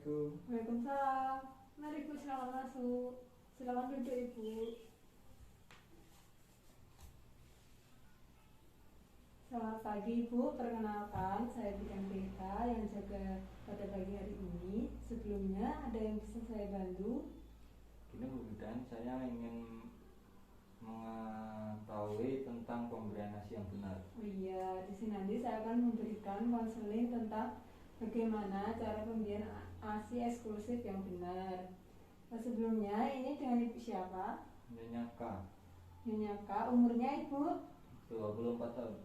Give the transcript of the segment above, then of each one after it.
Assalamualaikum. Waalaikumsalam. Mari Bu, silakan masuk. Silakan duduk Ibu. Selamat pagi Ibu, perkenalkan saya Bidan Greta yang jaga pada pagi hari ini. Sebelumnya ada yang bisa saya bantu? Gini Bu Bidan, saya ingin mengetahui tentang pemberian ASI yang benar. Oh iya, di sini nanti saya akan memberikan konseling tentang bagaimana cara pemberian ASI eksklusif yang benar. Nah, sebelumnya ini dengan Ibu siapa? Nyonya K, Nyonya K, umurnya Ibu? 24 tahun.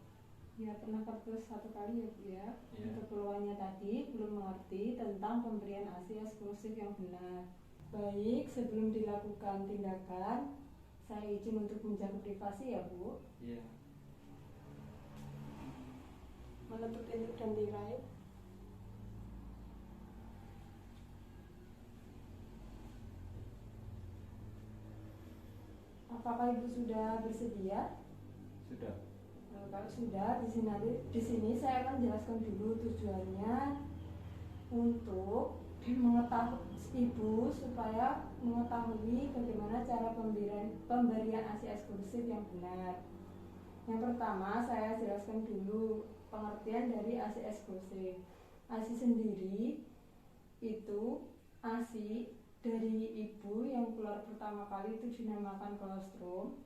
Ya, pernah perpus satu kali ya Bu ya. Iya. Untuk keluarnya tadi belum mengerti tentang pemberian ASI eksklusif yang benar. Baik, sebelum dilakukan tindakan, saya izin untuk menjaga privasi ya Bu. Iya. Menutup induk dan tirai. Apakah Ibu sudah bersedia? Sudah. Kalau sudah, di sini saya akan jelaskan dulu tujuannya untuk mengetahui Ibu supaya mengetahui bagaimana cara pemberian ASI eksklusif yang benar. Yang pertama, saya jelaskan dulu pengertian dari ASI eksklusif. ASI sendiri itu ASI dari ibu yang keluar pertama kali itu dinamakan kolostrum.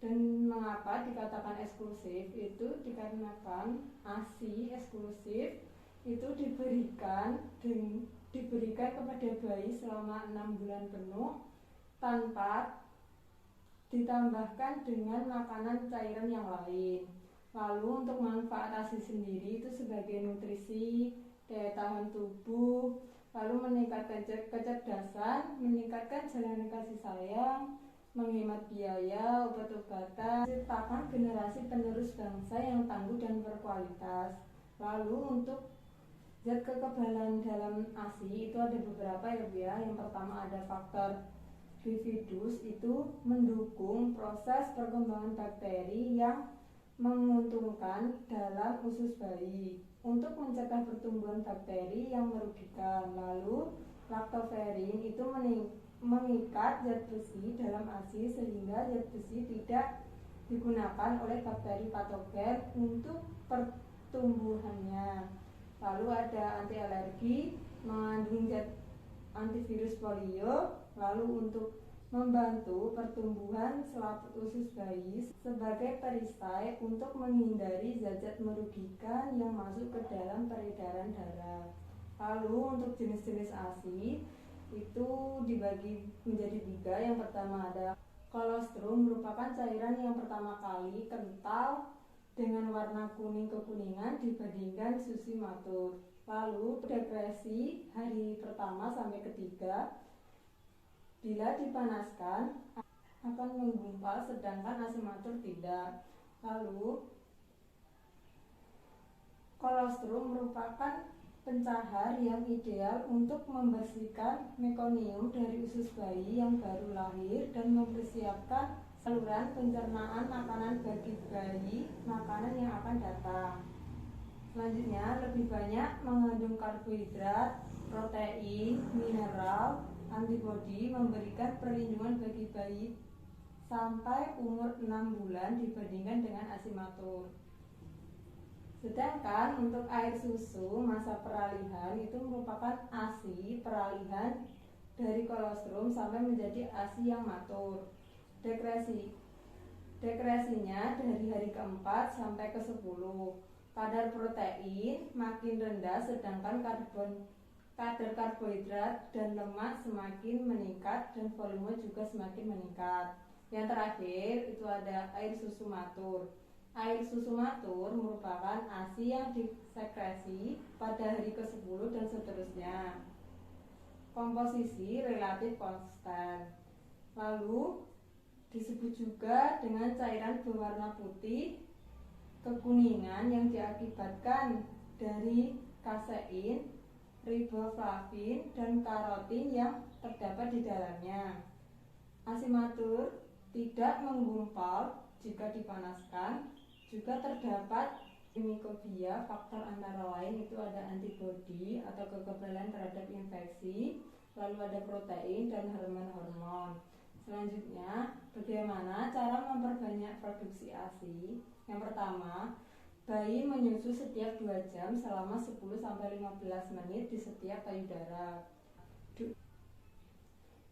Dan mengapa dikatakan eksklusif? Itu dikarenakan ASI eksklusif itu diberikan kepada bayi selama 6 bulan penuh tanpa ditambahkan dengan makanan cairan yang lain. Lalu untuk manfaat ASI sendiri itu sebagai nutrisi, daya tahan tubuh, lalu meningkatkan kecerdasan, meningkatkan jalanan kasih sayang, menghemat biaya, obat-obatan, menciptakan generasi penerus bangsa yang tangguh dan berkualitas. Lalu untuk zat kekebalan dalam ASI itu ada beberapa ya Bu ya. Yang pertama ada faktor bifidus, itu mendukung proses perkembangan bakteri yang menguntungkan dalam usus bayi untuk mencegah pertumbuhan bakteri yang merugikan. Lalu laktoferin itu mengikat zat besi dalam ASI sehingga zat besi tidak digunakan oleh bakteri patogen untuk pertumbuhannya. Lalu ada anti alergi, mengandung zat antivirus polio, lalu untuk membantu pertumbuhan selaput usus bayi sebagai perisai untuk menghindari zat-zat merugikan yang masuk ke dalam peredaran darah. Lalu untuk jenis-jenis ASI itu dibagi menjadi 3. Yang pertama ada kolostrum, merupakan cairan yang pertama kali kental dengan warna kuning kekuningan dibandingkan susu matur. Lalu dekresi hari pertama sampai ketiga, bila dipanaskan akan menggumpal sedangkan ASI matur tidak. Lalu kolostrum merupakan pencahar yang ideal untuk membersihkan mekonium dari usus bayi yang baru lahir dan mempersiapkan saluran pencernaan makanan bagi bayi makanan yang akan datang. Selanjutnya lebih banyak mengandung karbohidrat, protein, mineral, antibodi, memberikan perlindungan bagi bayi sampai umur 6 bulan dibandingkan dengan ASI matur. Sedangkan untuk air susu masa peralihan itu merupakan ASI peralihan dari kolostrum sampai menjadi ASI yang matur. Dekresinya dari hari keempat sampai ke-10. Kadar protein makin rendah sedangkan kadar karbohidrat dan lemak semakin meningkat dan volume juga semakin meningkat. Yang terakhir itu ada air susu matur. Air susu matur merupakan ASI yang disekresi pada hari ke-10 dan seterusnya. Komposisi relatif konstan. Lalu disebut juga dengan cairan berwarna putih kekuningan yang diakibatkan dari kasein, riboflavin, dan karotin yang terdapat di dalamnya. ASI matur tidak menggumpal jika dipanaskan, juga terdapat Mikrobia, faktor antara lain itu ada antibodi atau kekebalan terhadap infeksi, lalu ada protein dan hormon-hormon. Selanjutnya, bagaimana cara memperbanyak produksi ASI? Yang pertama, bayi menyusu setiap 2 jam selama 10-15 menit di setiap payudara.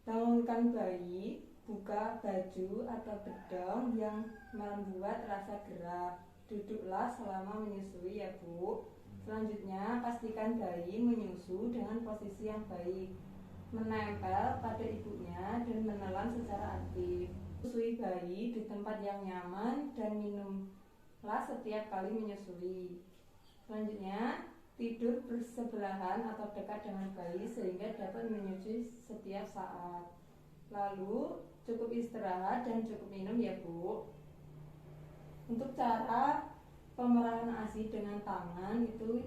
Bangunkan bayi, buka baju atau bedong yang membuat rasa gerak. Duduklah selama menyusui ya Bu. Selanjutnya, pastikan bayi menyusu dengan posisi yang baik, menempel pada ibunya dan menelan secara aktif. Susui bayi di tempat yang nyaman dan minumlah setiap kali menyusui. Selanjutnya, tidur bersebelahan atau dekat dengan bayi sehingga dapat menyusui setiap saat. Lalu, cukup istirahat dan cukup minum ya Bu. Untuk cara pemerahan ASI dengan tangan itu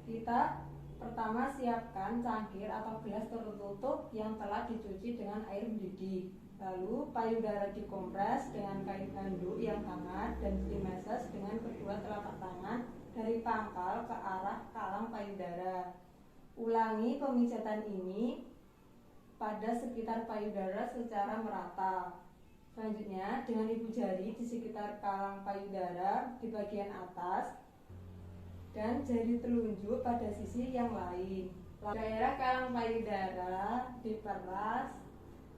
kita pertama siapkan cangkir atau gelas tertutup yang telah dicuci dengan air mendidih. Lalu payudara dikompres dengan kain handuk yang hangat dan dimassage dengan kedua telapak tangan dari pangkal ke arah kalang payudara. Ulangi pemijatan ini pada sekitar payudara secara merata. Selanjutnya, dengan ibu jari di sekitar kalang payudara di bagian atas dan jari telunjuk pada sisi yang lain. Daerah kalang payudara diperas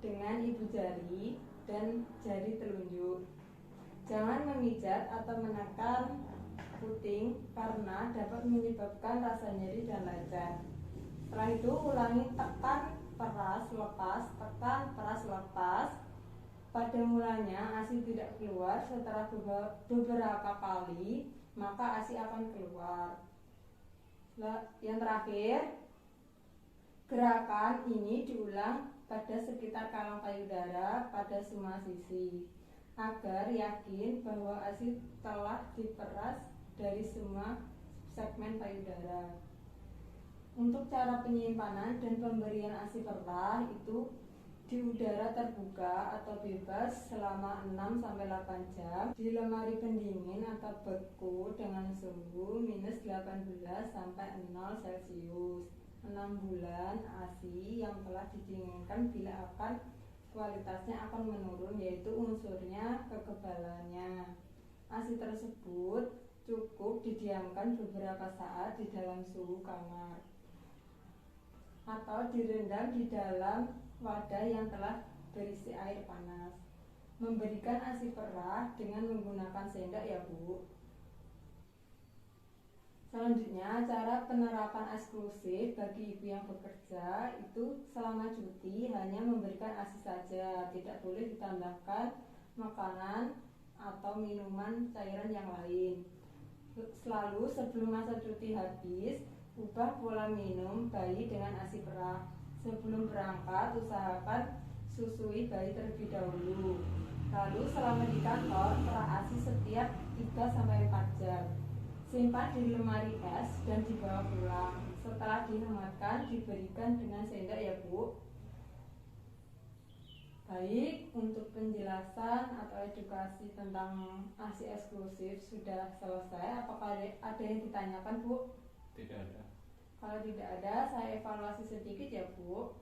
dengan ibu jari dan jari telunjuk. Jangan memijat atau menekan puting karena dapat menyebabkan rasa nyeri dan lecet. Setelah itu, ulangi tekan, peras, lepas, tekan, peras, lepas. Pada mulanya ASI tidak keluar, setelah beberapa kali maka ASI akan keluar. Yang terakhir, gerakan ini diulang pada sekitar kalang payudara pada semua sisi agar yakin bahwa ASI telah diperas dari semua segmen payudara. Untuk cara penyimpanan dan pemberian ASI perah itu di udara terbuka atau bebas selama 6-8 jam di lemari pendingin atau beku dengan suhu minus 18 sampai 0 Celcius. 6 bulan ASI yang telah didinginkan bila akan kualitasnya akan menurun, yaitu unsurnya kekebalannya. ASI tersebut cukup didiamkan beberapa saat di dalam suhu kamar atau direndam di dalam wadah yang telah berisi air panas. Memberikan ASI perah dengan menggunakan sendok ya Bu. Selanjutnya, cara penerapan eksklusif bagi ibu yang bekerja itu selama cuti hanya memberikan ASI saja, tidak boleh ditambahkan makanan atau minuman cairan yang lain. Selalu sebelum masa cuti habis, ubah pola minum bayi dengan ASI perah. Sebelum berangkat, usahakan susui bayi terlebih dahulu. Lalu selama di kantor, perah ASI setiap 3-4 jam. Simpan di lemari es dan dibawa pulang. Setelah dihangatkan, diberikan dengan sendok ya Bu. Baik, untuk penjelasan atau edukasi tentang ASI eksklusif sudah selesai. Apakah ada yang ditanyakan Bu? Tidak ada. Kalau tidak ada, saya evaluasi sedikit ya Bu.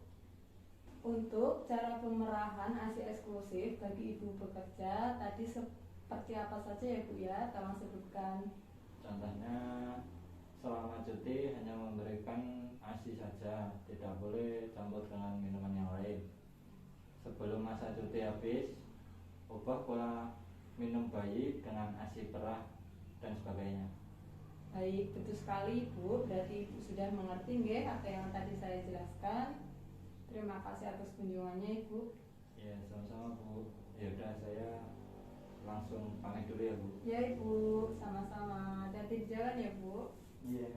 Untuk cara pemerahan ASI eksklusif bagi ibu bekerja tadi seperti apa saja ya Bu ya? Tolong sebutkan. Contohnya, selama cuti hanya memberikan ASI saja, tidak boleh campur dengan minuman yang lain. Sebelum masa cuti habis, ubah pola minum bayi dengan ASI perah dan sebagainya. Baik, betul sekali Ibu. Berarti Ibu sudah mengerti nggih apa yang tadi saya jelaskan. Terima kasih atas kunjungannya Ibu. Ya, sama-sama Bu. Ya udah, saya langsung pamit dulu ya Bu. Ya Ibu, sama-sama. Hati-hati di jalan ya Bu. Iya.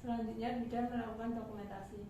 Selanjutnya bidang melakukan dokumentasi.